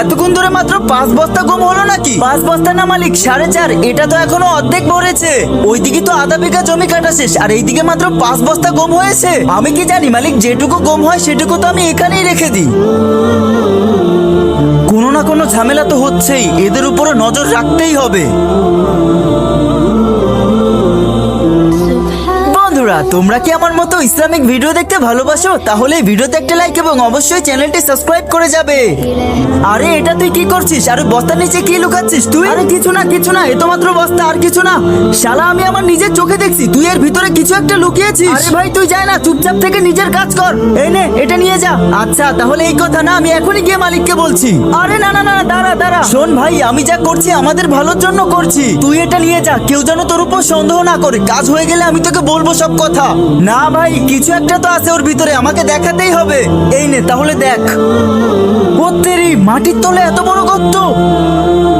এতক্ষণ ধরে মাত্র 5 বস্তা গম হলো নাকি? 5 বস্তা না মালিক, 4.5। এটা তো এখনো অর্ধেক ভরেছে। ওইদিকে তো আধা বিঘা জমি কাটা শেষ, আর এইদিকে মাত্র 5 বস্তা গম হয়েছে। আমি কি জানি মালিক, যেটুকু গম হয় সেটুকু তো আমি এখানেই রেখে দিই। কোনো না কোনো ঝামেলা তো হচ্ছেই, এদের উপরে নজর রাখতেই হবে। বন্ধুরা, তোমরা কি আমার মতো ইসলামিক ভিডিও দেখতে ভালোবাসো? তাহলে এই ভিডিওতে একটা লাইক এবং অবশ্যই চ্যানেলটি সাবস্ক্রাইব করে যাবে। আরে এটা তুই কি করছিস? আরে বস্তার নিচে কি লুকাচ্ছিস তুই? আরে কিছু না, এ তো মাত্র বস্তা, আর কিছু না। শালা, আমি আমার নিজের চোখে দেখছি তুই এর ভিতরে কিছু একটা লুকিয়েছিস। আরে ভাই তুই যায় না, চুপচাপ থেকে নিজের কাজ কর। এই নে, এটা নিয়ে যা। আচ্ছা তাহলে এই কথা না, আমি এখনই গিয়ে মালিককে বলছি। আরে না, দাঁড়া। শোন ভাই, আমি যা করছি আমাদের ভালোর জন্য করছি। তুই এটা নিয়ে যা, কেউ যেন তোর উপর সন্দেহ না করে। কাজ হয়ে গেলে আমি তোকে বলবো সব কথা। না ভাই, কিছু একটা তো আছে ওর ভিতরে, আমাকে দেখাতেই হবে। এই নে তাহলে দেখ। ও তেরি, মাটির তলে এত বড় গর্ত।